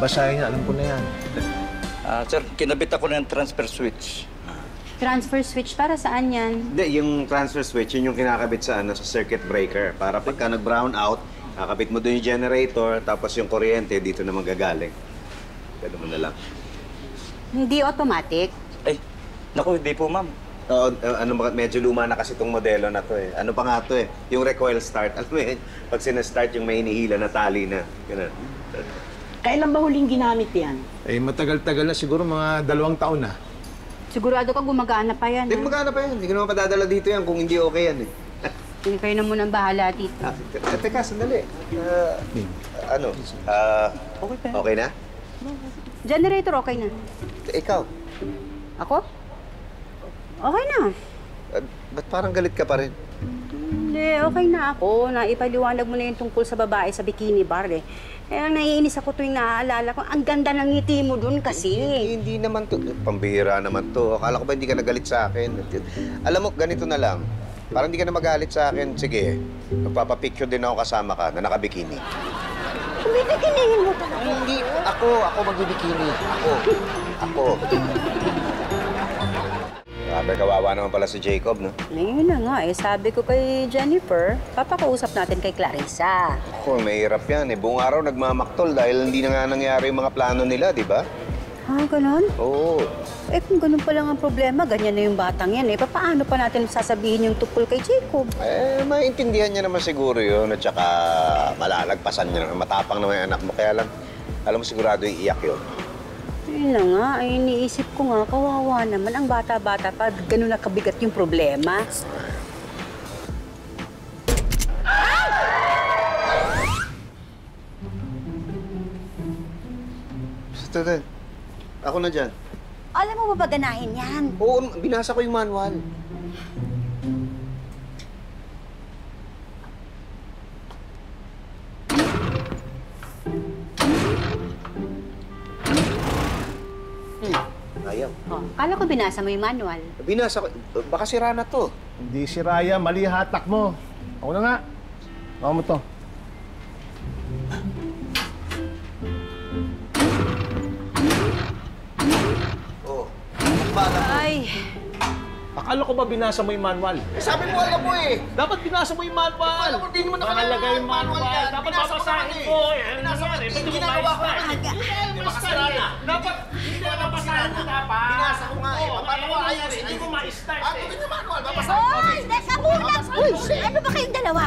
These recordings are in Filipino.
babasahin niya. Alam ko na yan. Sir, kinabit ako ng transfer switch. Transfer switch, para saan yan? Hindi, yung transfer switch, yun yung kinakabit sa, sa circuit breaker. Para pagka nag-brown out, kakabit mo doon yung generator, tapos yung kuryente dito naman gagaling. Ganun mo na lang. Hindi automatic. Ay, naku, hindi po, ma'am. Oo, medyo luma na kasi itong modelo na to eh. Ano pa nga to eh? Yung recoil start. Alam mo yun, pag sinastart yung may hinihila na tali na. Ganun. Kailan ba huling ginamit yan? Eh, matagal-tagal na siguro, mga 2 taon na. Sigurado ka gumagana pa yan. Hindi magana pa yan. Hindi ko naman padadala dito yan kung hindi okay yan eh. Hindi kayo na munang bahala dito. Teka, sandali. Okay pa. Okay na? Generator, okay na. Ikaw? Ako? Okay na. Ba't parang galit ka pa rin? Hindi, okay na ako. Naipaliwanag mo na yung tungkol sa babae sa bikini bar eh. Kaya naiinis ako tuwing naaalala ko. Ang ganda ng ngiti mo dun kasi. Hindi naman to. Pambihira naman to. Akala ko ba hindi ka nagalit sa akin? Alam mo, ganito na lang. Parang hindi ka na magalit sa akin. Sige, magpapapicture din ako kasama ka na nakabikini. Bibikinihin mo pa. Hindi. Ako magbibikini. Ako. Sabi, kawawa naman pala si Jacob, no? Ngayon na nga eh. Sabi ko kay Jennifer, papakausap natin kay Clarissa. Ako, mahirap yan eh. Buong araw nagmamaktol dahil hindi na nga nangyari yung mga plano nila, di ba? Ganon? Oo. Eh kung ganun pa lang ang problema, ganyan na yung batang yan eh. Paano pa natin sasabihin yung tungkol kay Jacob? Eh, maintindihan niya naman siguro yun at saka malalagpasan niya naman. Matapang naman yung anak mo. Kaya lang, alam mo sigurado yung iyak yun. Yun na nga, ay iniisip ko nga, kawawa naman ang bata-bata pa, ganun na kabigat yung problema. Tata, ako na dyan. Alam mo ba ganahin yan? Oo, binasa ko yung manual. Ayaw. Kala ko binasa mo yung manual. Binasa ko. Baka sira na to. Hindi si Raya, mali hatak mo. Ako na nga. Baka mo to. Oo. Ay, Akala ko ba binasa mo yung manual? Eh, sabi mo, alam mo eh. Dapat binasa mo yung manual. Alam mo, di naman Nakalagay yung manual. Dapat Binasa ko babasahin naman ko. eh. Binasa ko. Hindi ginagawa ko naman eh. Hindi baka sira na. Dapat hindi na babasahin mo dapat. Binasa ko nga eh. Paano ko ayos? Hindi mo ma-start eh. Ito yung manual. Babasahin ko. Hoy! Nasa muna! Uy! Ano ba kayong dalawa?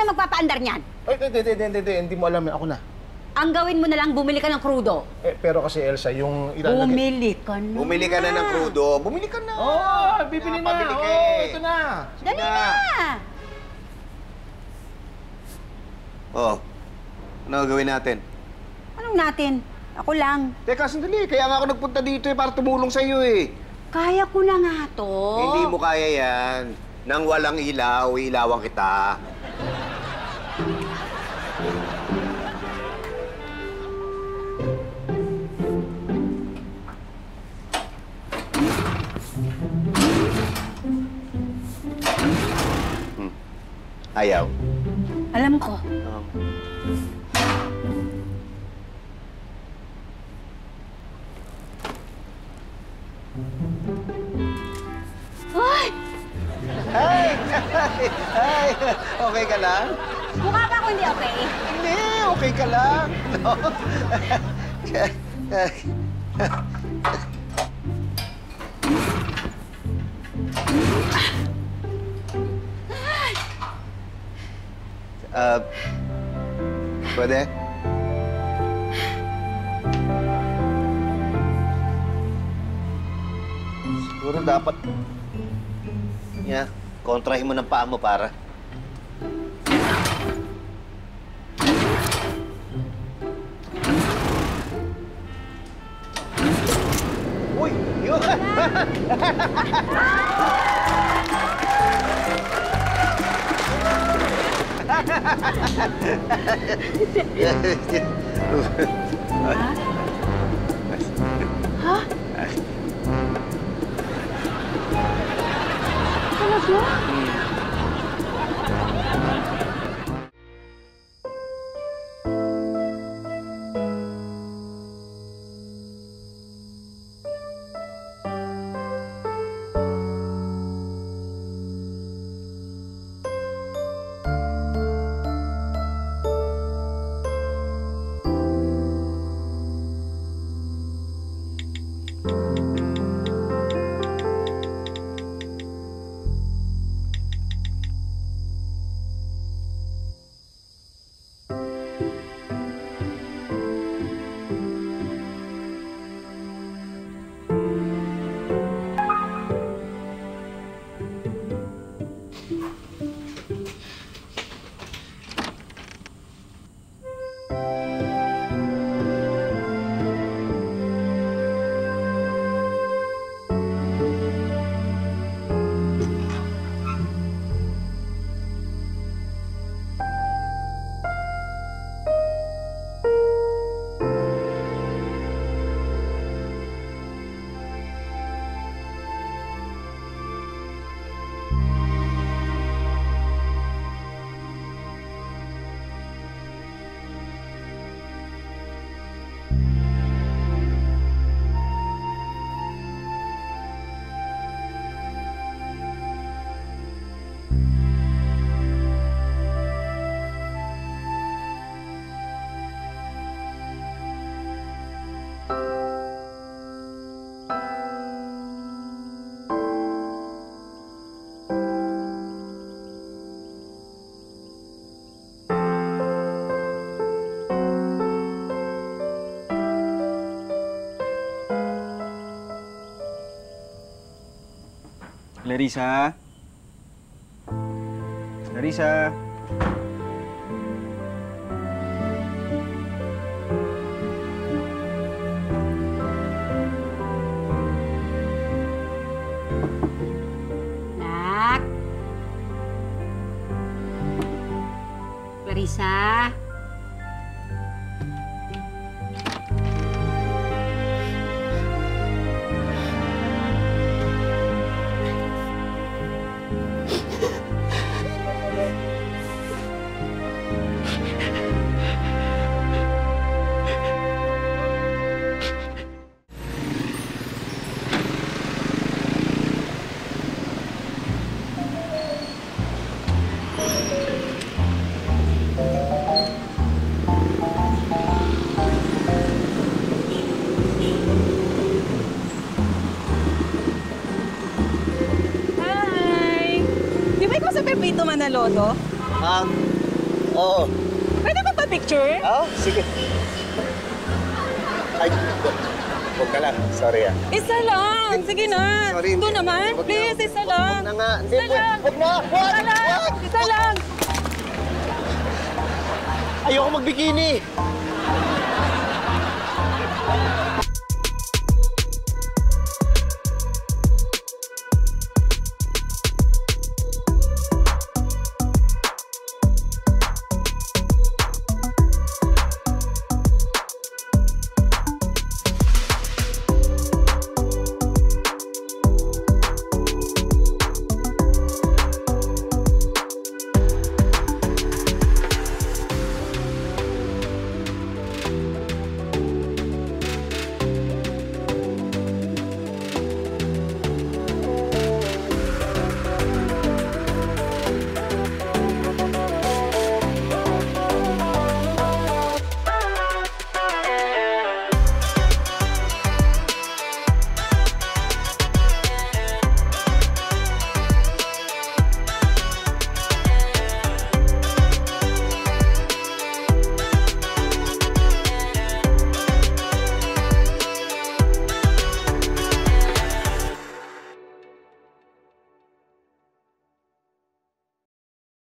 Magpapaandar niyan. Ay, hindi mo alam. Ako na. Ang gawin mo na lang, bumili ka ng krudo. Eh, pero kasi Elsa, yung ilalagay... Bumili ka na. Bumili ka na ng crudo. Bumili ka na. Oo, bibili na. Pabili ka Oo, eh. ito na. Dali na! Oo. Ano gagawin natin? Anong natin? Ako lang. Teka, sandali. Kaya nga ako nagpunta dito eh, para tumulong sa iyo eh. Kaya ko na nga to. Hindi mo kaya yan. Nang walang ilaw, ilawan kita. Ayaw. Alam ko. Ay! Ay! Okay ka lang? Mukha ba ako hindi okay? Hindi, okay ka lang. No? Pwede? Siguro dapat... kontrahin mo ng paa mo para. Uy! Yun! Clarissa? Clarissa? Nak? Clarissa? Pepito Manaloto? Oo. Pwede ba pa-picture? Oo, sige. Ay, huwag ka lang. Sorry ah. Isa lang! Sige na! Sorry, Ito hindi. naman! Huwag na. Please, isa lang! Huwag na nga. Hindi, Isa lang! Huwag na! Huwag! Isa lang! Huwag! Isa lang! Ayoko magbikini!